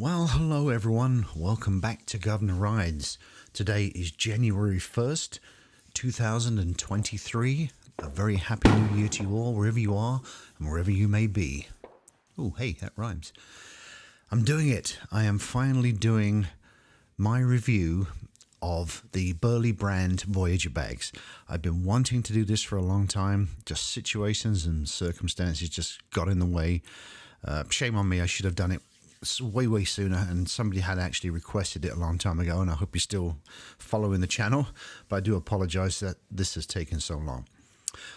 Well, hello everyone. Welcome back to Governor Rides. Today is January 1st, 2023. A very happy new year to you all, wherever you are and wherever you may be. Oh, hey, that rhymes. I'm doing it. I am finally doing my review of the Burly Brand Voyager bags. I've been wanting to do this for a long time. Just situations and circumstances just got in the way. Shame on me. I should have done it way sooner, and somebody had actually requested it a long time ago, and I hope you're still following the channel, but I do apologize that this has taken so long.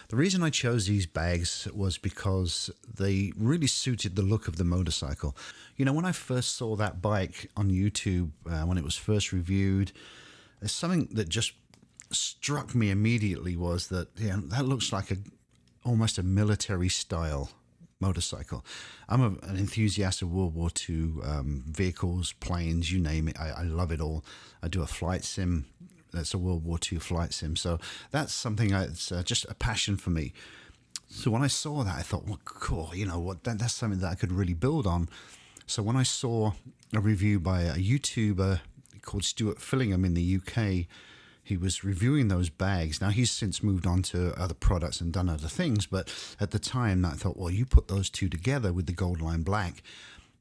The reason I chose these bags was because they really suited the look of the motorcycle. You know, when I first saw that bike on YouTube, when it was first reviewed, there's something that just struck me immediately was that, yeah, that looks like almost a military style motorcycle. I'm an enthusiast of World War II vehicles, planes, you name it. I love it all. I do a flight sim. That's a World War II flight sim. So that's something that's just a passion for me. So when I saw that, I thought, well, cool. You know what? That's something that I could really build on. So when I saw a review by a YouTuber called Stuart Fillingham in the UK, he was reviewing those bags. Now, he's since moved on to other products and done other things, but at the time I thought, well, you put those two together with the gold line black,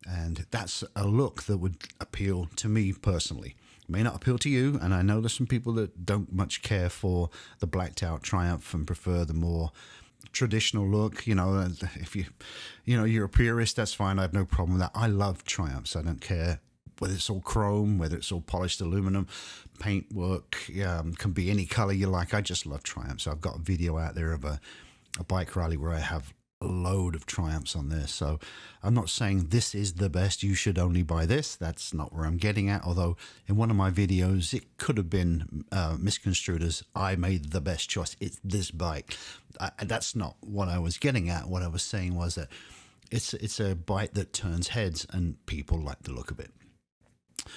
and that's a look that would appeal to me personally. It may not appeal to you, and I know there's some people that don't much care for the blacked out Triumph and prefer the more traditional look. You know, if you're a purist, that's fine. I have no problem with that. I love Triumphs. I don't care whether it's all chrome, whether it's all polished aluminum, paintwork, can be any color you like. I just love Triumphs. I've got a video out there of a bike rally where I have a load of Triumphs on there. So I'm not saying this is the best, you should only buy this. That's not where I'm getting at. Although in one of my videos, it could have been misconstrued as I made the best choice. It's this bike. That's not what I was getting at. What I was saying was that it's a bike that turns heads and people like the look of it.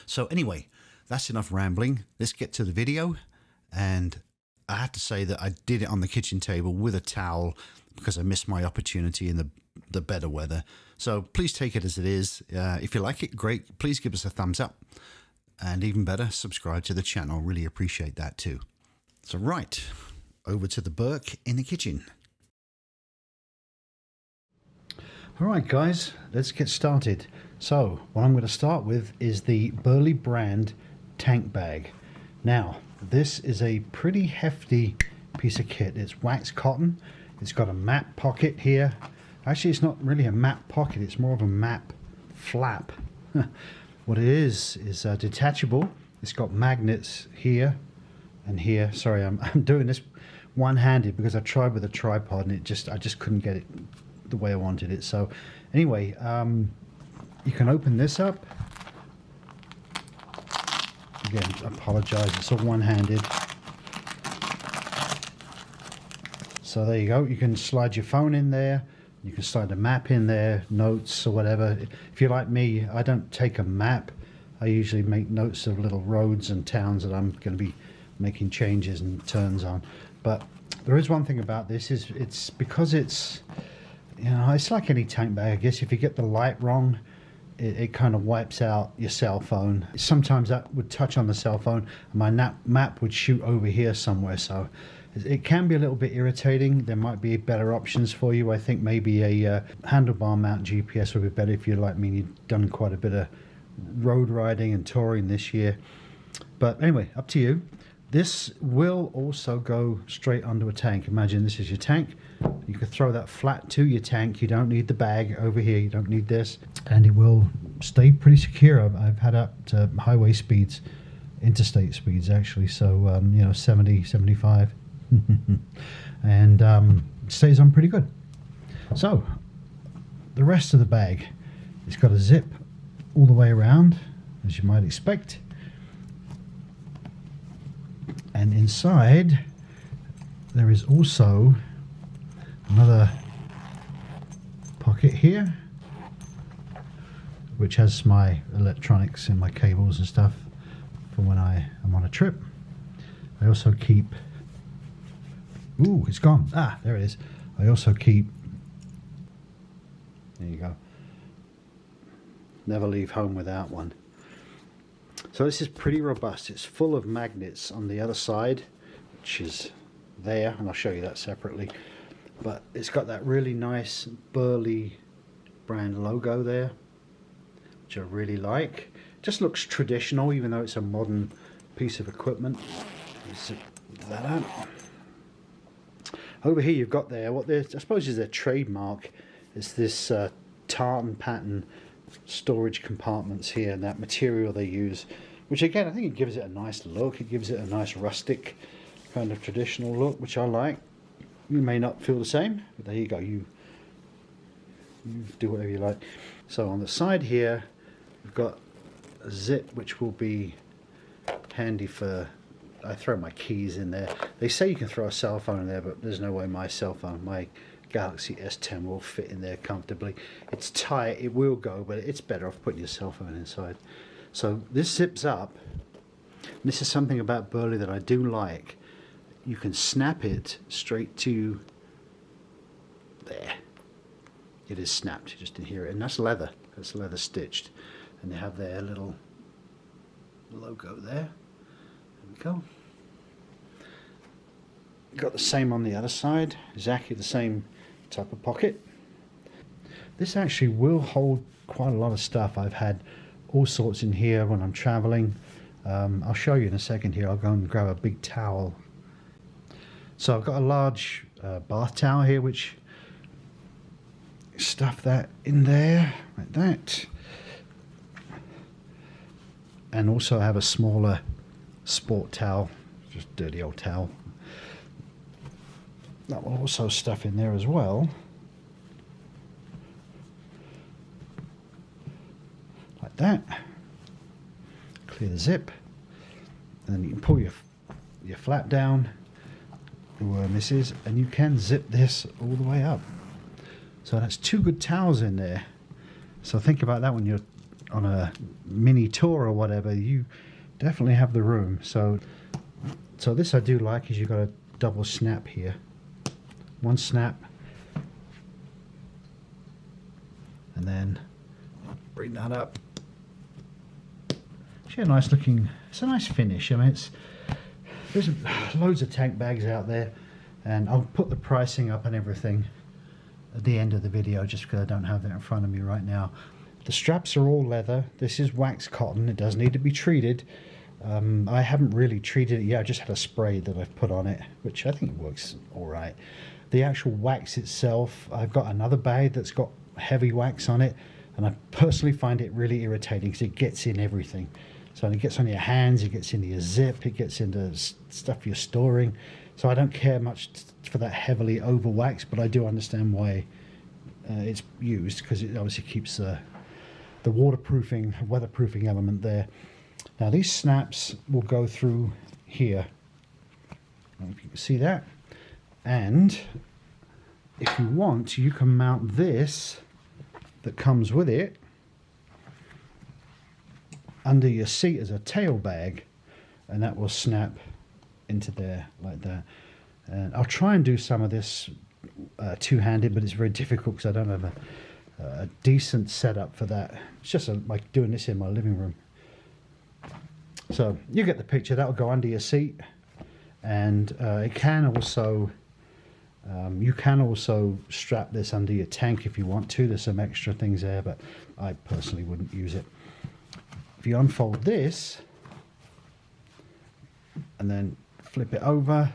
So anyway, that's enough rambling. Let's get to the video. And I have to say that I did it on the kitchen table with a towel because I missed my opportunity in the better weather. So please take it as it is. If you like it, great. Please give us a thumbs up. And even better, subscribe to the channel. Really appreciate that too. So right, over to the Burke in the kitchen. All right, guys, let's get started. So what I'm going to start with is the Burly Brand tank bag. Now, this is a pretty hefty piece of kit. It's wax cotton. It's got a map pocket here. Actually, it's not really a map pocket. It's more of a map flap. What it is detachable. It's got magnets here and here. Sorry, I'm doing this one-handed because I tried with a tripod and I just couldn't get it the way I wanted it. So anyway, you can open this up. Again, I apologize, it's all one-handed. So there you go. You can slide your phone in there. You can slide a map in there, notes or whatever. If you're like me, I don't take a map. I usually make notes of little roads and towns that I'm going to be making changes and turns on. But there is one thing about this, is it's because it's, you know, it's like any tank bag, I guess. If you get the light wrong, it kind of wipes out your cell phone. Sometimes that would touch on the cell phone and my map would shoot over here somewhere. So it can be a little bit irritating. There might be better options for you. I think maybe a handlebar mount GPS would be better if you're like me and you've done quite a bit of road riding and touring this year. But anyway, up to you. This will also go straight onto a tank. Imagine this is your tank. You can throw that flat to your tank. You don't need the bag over here. You don't need this. And it will stay pretty secure. I've had up to highway speeds, interstate speeds actually. So, you know, 70, 75. And it stays on pretty good. So, the rest of the bag, it's got a zip all the way around, as you might expect. And inside there is also another pocket here, which has my electronics and my cables and stuff for when I am on a trip. I also keep, ooh, it's gone. Ah, there it is. I also keep, there you go, Never leave home without one. So this is pretty robust. It's full of magnets on the other side, which is there, and I'll show you that separately. But it's got that really nice Burly brand logo there, which I really like. It just looks traditional, even though it's a modern piece of equipment. Zip that out. Over here you've got there what I suppose is their trademark. It's this tartan pattern storage compartments here, and that material they use, which again I think it gives it a nice look. It gives it a nice rustic kind of traditional look, which I like. You may not feel the same, but there you go. You do whatever you like. So on the side here we've got a zip which will be handy for, I throw my keys in there. They say you can throw a cell phone in there, but there's no way my cell phone, my Galaxy S10 will fit in there comfortably. It's tight, it will go, but it's better off putting your cell phone inside. So this zips up. This is something about Burly that I do like. You can snap it straight to there. It is snapped, you just didn't hear it, and that's leather. That's leather stitched, and they have their little logo there. There we go. Got the same on the other side, exactly the same type of pocket. This actually will hold quite a lot of stuff. I've had all sorts in here when I'm traveling. I'll show you in a second here. I'll go and grab a big towel. So I've got a large bath towel here, which stuff that in there like that, and also I have a smaller sport towel, just dirty old towel. That will also stuff in there as well, like that. Clear the zip, and then you can pull your flap down where this is, and you can zip this all the way up. So that's 2 good towels in there. So think about that when you're on a mini tour or whatever. You definitely have the room. So this I do like, is you've got a double snap here. One snap, and then bring that up. Actually a nice looking, it's a nice finish. I mean, there's loads of tank bags out there, and I'll put the pricing up and everything at the end of the video, just because I don't have that in front of me right now. The straps are all leather. This is wax cotton. It does need to be treated. I haven't really treated it yet. I just had a spray that I've put on it, which I think works all right. The actual wax itself, I've got another bag that's got heavy wax on it, and I personally find it really irritating because it gets in everything. So it gets on your hands, it gets into your zip, it gets into stuff you're storing. So I don't care much for that heavily over wax, but I do understand why it's used, because it obviously keeps the waterproofing, weatherproofing element there. Now these snaps will go through here. I don't know if you can see that. And if you want, you can mount this that comes with it under your seat as a tail bag, and that will snap into there like that. And I'll try and do some of this two-handed, but it's very difficult because I don't have a decent setup for that. It's just like doing this in my living room. So you get the picture. That will go under your seat, and it can also you can also strap this under your tank if you want to. There's some extra things there, but I personally wouldn't use it. If you unfold this and then flip it over,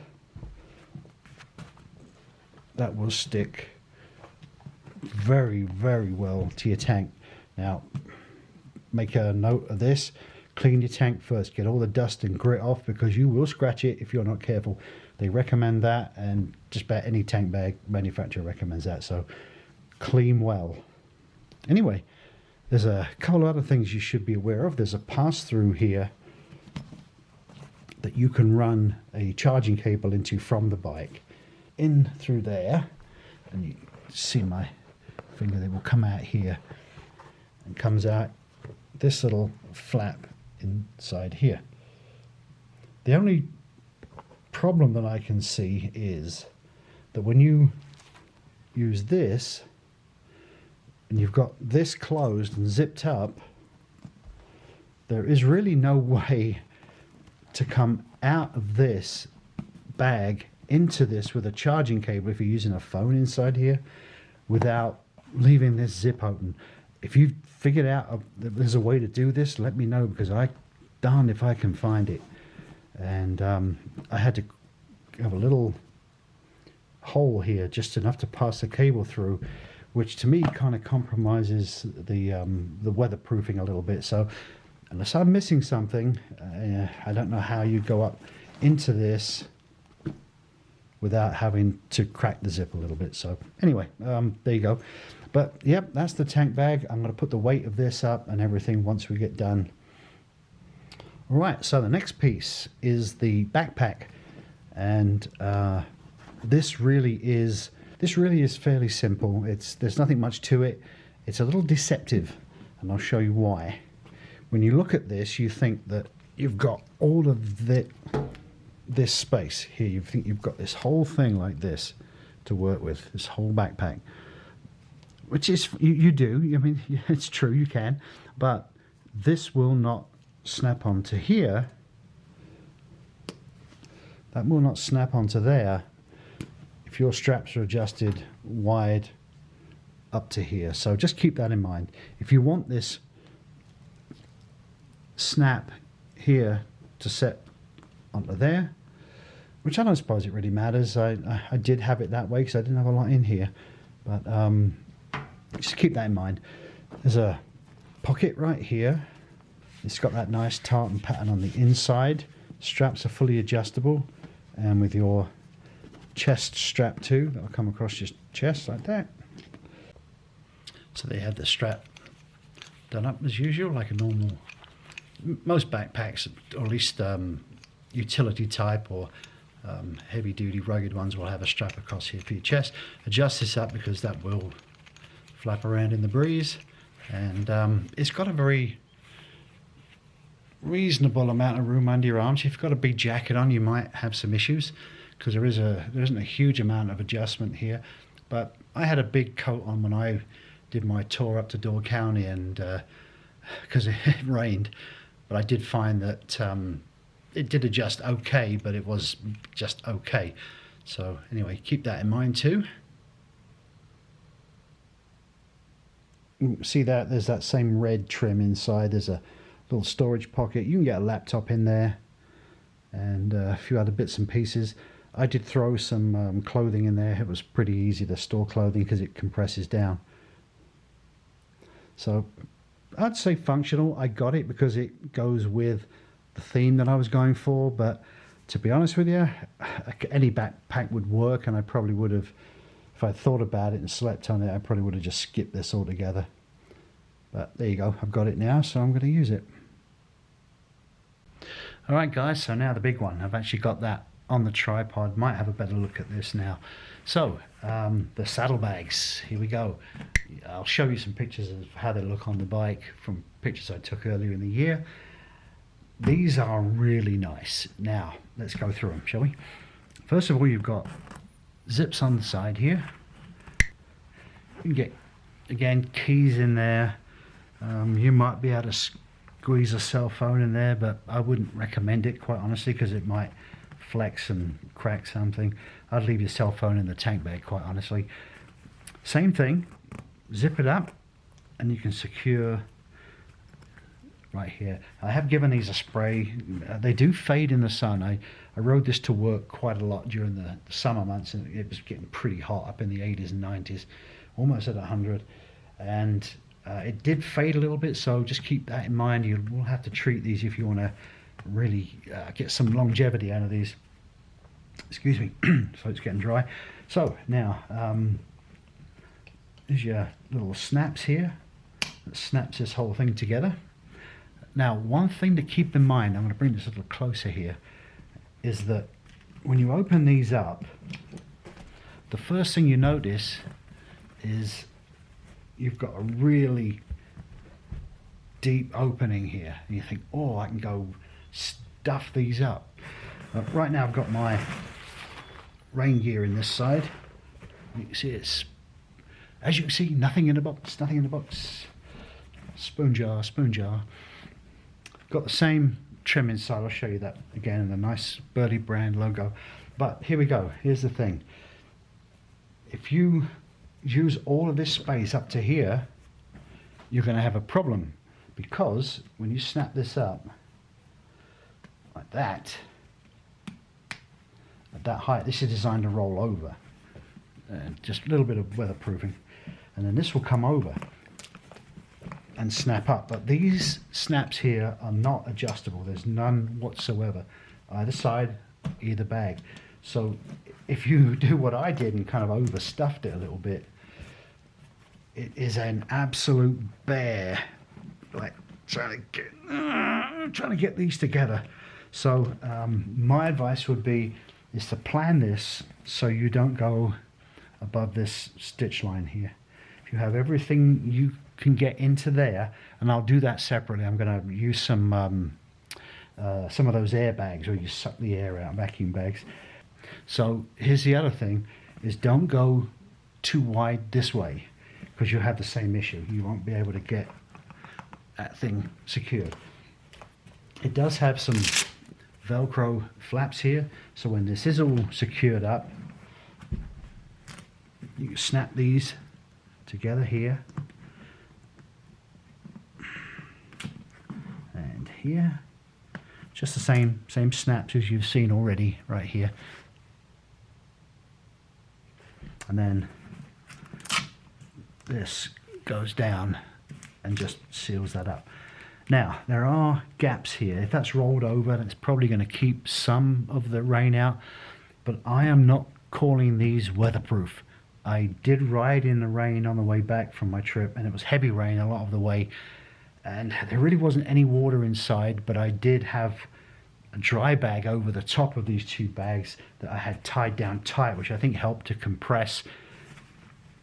that will stick very, very well to your tank. Now, make a note of this. Clean your tank first. Get all the dust and grit off, because you will scratch it if you're not careful. They recommend that, and just about any tank bag manufacturer recommends that. So clean well. Anyway, there's a couple of other things you should be aware of. There's a pass-through here that you can run a charging cable into from the bike in through there, and you see my finger, they will come out here and comes out this little flap inside here. The only problem that I can see is that when you use this, and you've got this closed and zipped up, there is really no way to come out of this bag into this with a charging cable if you're using a phone inside here without leaving this zip open. If you've figured out that there's a way to do this, let me know, because darned if I can find it. And I had to have a little hole here, just enough to pass the cable through, which to me kind of compromises the weatherproofing a little bit. So unless I'm missing something, I don't know how you go up into this without having to crack the zip a little bit. So anyway, there you go. But yep, that's the tank bag. I'm going to put the weight of this up and everything once we get done. All right, so the next piece is the backpack, and this really is fairly simple. There's nothing much to it. It's a little deceptive, and I'll show you why. When you look at this, you think that you've got all of this space here. You think you've got this whole thing like this to work with, this whole backpack, which is you do. I mean, it's true, you can, but this will not snap onto here. That will not snap onto there if your straps are adjusted wide up to here. So just keep that in mind. If you want this snap here to set onto there, which I don't suppose it really matters. I did have it that way because I didn't have a lot in here, but just keep that in mind. There's a pocket right here. It's got that nice tartan pattern on the inside. Straps are fully adjustable, and with your chest strap too, that'll come across your chest like that. So they have the strap done up as usual, like a normal, most backpacks, or at least utility type or heavy duty rugged ones will have a strap across here for your chest. Adjust this up because that will flap around in the breeze, and it's got a very reasonable amount of room under your arms. If you've got a big jacket on, you might have some issues because there isn't a huge amount of adjustment here. But I had a big coat on when I did my tour up to Door County, and because it rained, but I did find that it did adjust okay, but it was just okay. So anyway, keep that in mind too. See that there's that same red trim inside. There's a little storage pocket. You can get a laptop in there and a few other bits and pieces. I did throw some clothing in there. It was pretty easy to store clothing because it compresses down. So I'd say functional. I got it because it goes with the theme that I was going for, but to be honest with you, any backpack would work, and I probably would have, if I thought about it and slept on it, I probably would have just skipped this altogether. But there you go, I've got it now, so I'm going to use it. Alright guys, so now the big one. I've actually got that on the tripod. Might have a better look at this now. So, the saddlebags, here we go. I'll show you some pictures of how they look on the bike from pictures I took earlier in the year. These are really nice. Now, let's go through them, shall we? First of all, you've got zips on the side here. You can get, again, keys in there. You might be able to squeeze a cell phone in there, but I wouldn't recommend it, quite honestly, because it might flex and crack something. I'd leave your cell phone in the tank bag, quite honestly. Same thing, zip it up, and you can secure right here. I have given these a spray. They do fade in the sun. I rode this to work quite a lot during the summer months, and it was getting pretty hot, up in the 80s and 90s, almost at 100, and it did fade a little bit, so just keep that in mind. You will have to treat these if you want to really get some longevity out of these. Excuse me, so it's getting dry. So now there's your little snaps here that snaps this whole thing together. Now, one thing to keep in mind, I'm going to bring this a little closer here, is that when you open these up, the first thing you notice is you've got a really deep opening here. And you think, oh, I can go stuff these up. Right now I've got my rain gear in this side. You can see it's As you can see, nothing in the box, nothing in the box. Spoon jar, spoon jar. Got the same trim inside. I'll show you that again, and the nice Burly Brand logo. But here we go. Here's the thing. If you use all of this space up to here, you're going to have a problem, because when you snap this up like that, at that height, this is designed to roll over. And just a little bit of weatherproofing, and then this will come over and snap up. But these snaps here are not adjustable. There's none whatsoever, either side, either bag. So if you do what I did and kind of overstuffed it a little bit, it is an absolute bear, like trying to get these together. So my advice would be is to plan this so you don't go above this stitch line here. If you have everything you can get into there, and I'll do that separately. I'm going to use some of those air bags where you suck the air out, vacuum bags. So here's the other thing, is don't go too wide this way, because you'll have the same issue. You won't be able to get that thing secured. It does have some Velcro flaps here, so when this is all secured up, you can snap these together here and here. Just the same snaps as you've seen already right here. And then this goes down and just seals that up. Now, there are gaps here. If that's rolled over, then it's probably going to keep some of the rain out, but I am not calling these weatherproof. I did ride in the rain on the way back from my trip, and it was heavy rain a lot of the way, and there really wasn't any water inside, but I did have a dry bag over the top of these two bags that I had tied down tight, which I think helped to compress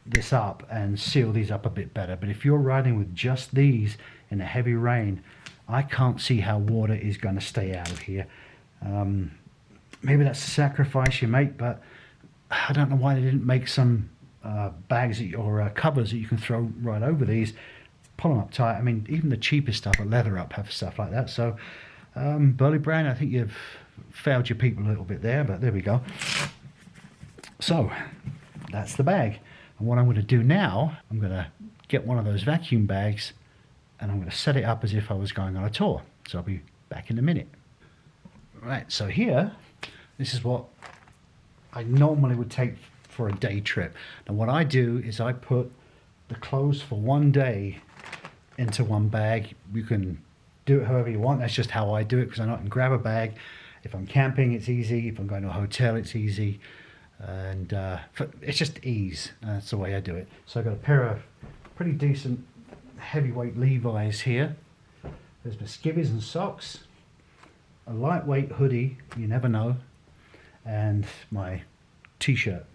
this up and seal these up a bit better. But if you're riding with just these in a heavy rain, I can't see how water is going to stay out of here. Maybe that's a sacrifice you make, but I don't know why they didn't make some bags or covers that you can throw right over these, pull them up tight. I mean, even the cheapest stuff at Leather Up have stuff like that. So Burly Brand, I think you've failed your people a little bit there, but there we go. So that's the bag. And what I'm going to do now, I'm going to get one of those vacuum bags and I'm going to set it up as if I was going on a tour. So I'll be back in a minute. Right, so here, this is what I normally would take for a day trip. And what I do is I put the clothes for one day into one bag. You can do it however you want. That's just how I do it, because I can grab a bag. If I'm camping, it's easy. If I'm going to a hotel, it's easy. And it's just ease. That's the way I do it. So I've got a pair of pretty decent heavyweight Levi's here. There's my skivvies and socks, a lightweight hoodie, you never know, and my t-shirt.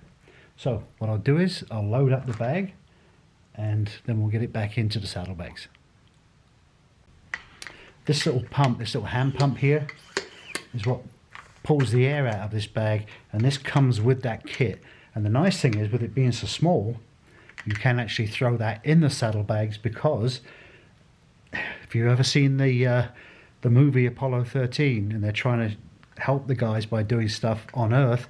So what I'll do is I'll load up the bag and then we'll get it back into the saddlebags. This little pump, this little hand pump here, is what pulls the air out of this bag, and this comes with that kit. And the nice thing is, with it being so small, you can actually throw that in the saddlebags, because if you've ever seen the movie Apollo 13 and they're trying to help the guys by doing stuff on Earth,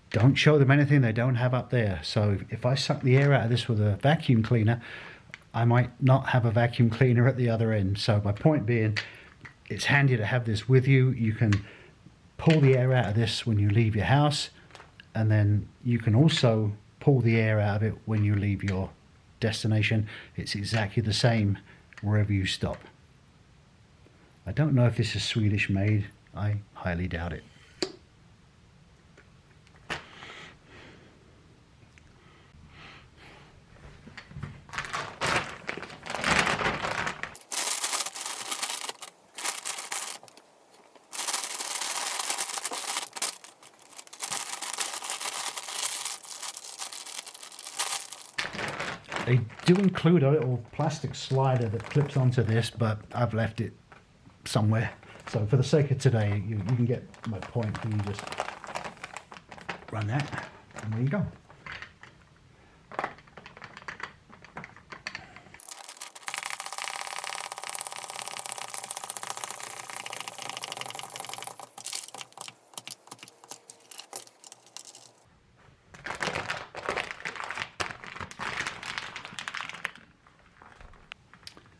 don't show them anything they don't have up there. So if I suck the air out of this with a vacuum cleaner, I might not have a vacuum cleaner at the other end. So my point being, it's handy to have this with you. You can pull the air out of this when you leave your house, and then you can also pull the air out of it when you leave your destination. It's exactly the same wherever you stop. I don't know if this is Swedish made. I highly doubt it. They do include a little plastic slider that clips onto this, but I've left it somewhere. So for the sake of today, you can get my point. You just run that, and there you go.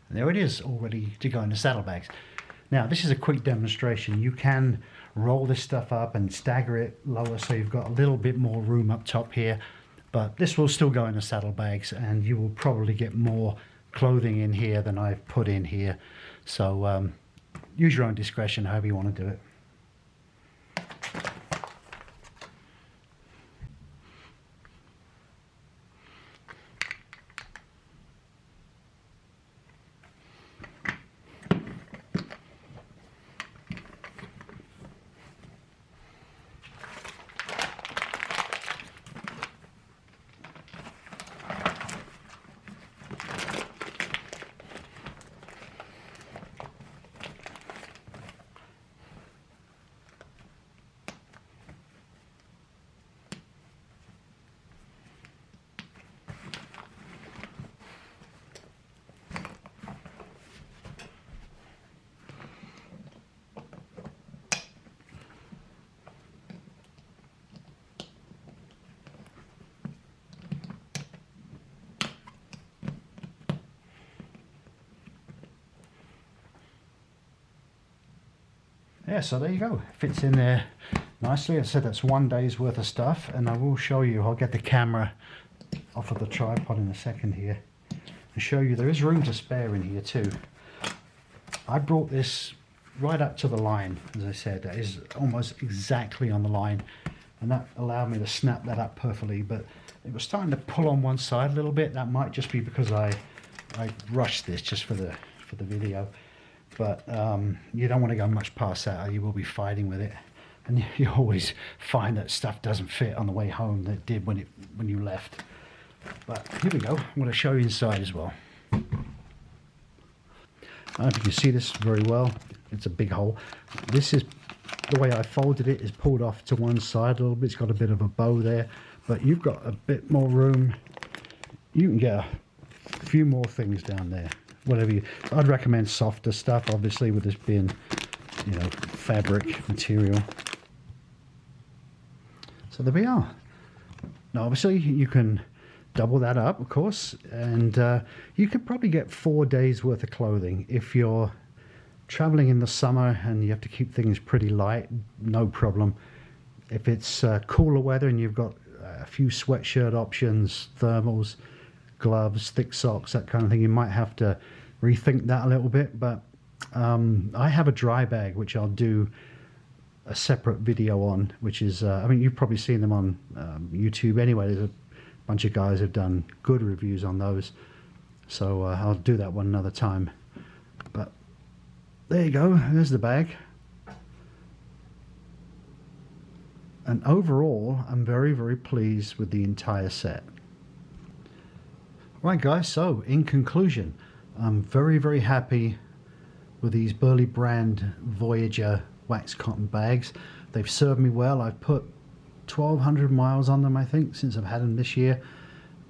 And there it is, all ready to go into saddlebags. Now, this is a quick demonstration. You can roll this stuff up and stagger it lower so you've got a little bit more room up top here. But this will still go into saddlebags, and you will probably get more clothing in here than I've put in here. So use your own discretion, however you want to do it. Yeah, so there you go. Fits in there nicely. I said that's 1 day's worth of stuff, and I will show you. I'll get the camera off of the tripod in a second here and show you there is room to spare in here too. I brought this right up to the line, as I said. That is almost exactly on the line, and that allowed me to snap that up perfectly. But it was starting to pull on one side a little bit. That might just be because I rushed this just for the video. But you don't want to go much past that, or you will be fighting with it, and you always find that stuff doesn't fit on the way home that it did when you left. But here we go. I'm going to show you inside as well. I don't know if you can see this very well. It's a big hole. This is the way I folded it, is pulled off to one side a little bit. It's got a bit of a bow there, but you've got a bit more room. You can get a few more things down there. Whatever you, I'd recommend softer stuff, obviously, with this being, you know, fabric material. So there we are. Now, obviously, you can double that up, of course, and you could probably get 4 days worth of clothing if you're traveling in the summer and you have to keep things pretty light. No problem. If it's cooler weather and you've got a few sweatshirt options, thermals, gloves, thick socks, that kind of thing, you might have to rethink that a little bit. But I have a dry bag which I'll do a separate video on, which is I mean, you've probably seen them on YouTube anyway. There's a bunch of guys who've done good reviews on those, so I'll do that one another time. But there you go, there's the bag. And overall, I'm very, very pleased with the entire set. Right guys, so in conclusion, I'm very, very happy with these Burly Brand Voyager wax cotton bags. They've served me well. I've put 1,200 miles on them, I think, since I've had them this year.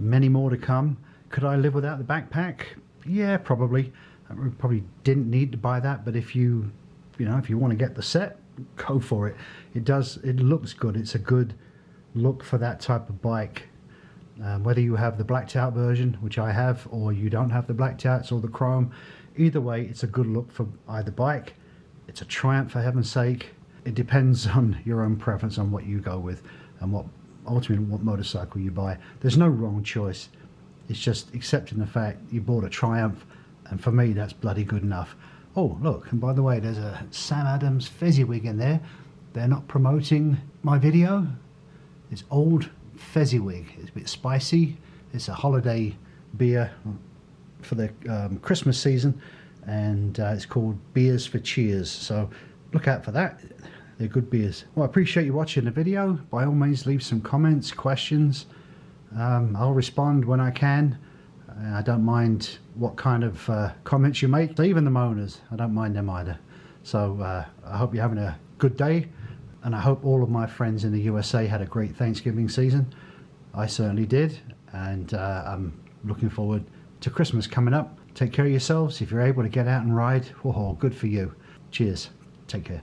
Many more to come. Could I live without the backpack? Yeah, probably. I probably didn't need to buy that, but if you want to get the set, go for it. It looks good. It's a good look for that type of bike. Whether you have the blacked out version, which I have, or you don't have the blacked outs or the chrome, either way, it's a good look for either bike. It's a Triumph, for heaven's sake. It depends on your own preference on what you go with and ultimately what motorcycle you buy. There's no wrong choice. It's just accepting the fact you bought a Triumph, and for me, that's bloody good enough. Oh, look, and by the way, there's a Sam Adams Fezziwig in there. They're not promoting my video. It's Old Fezziwig. It's a bit spicy. It's a holiday beer for the Christmas season, and it's called Beers for Cheers, so look out for that. They're good beers. Well, I appreciate you watching the video. By all means, leave some comments, questions. I'll respond when I can. I don't mind what kind of comments you make, even the moaners. I don't mind them either. So I hope you're having a good day, and I hope all of my friends in the USA had a great Thanksgiving season. I certainly did, and I'm looking forward to Christmas coming up. Take care of yourselves. If you're able to get out and ride, oh, good for you. Cheers. Take care.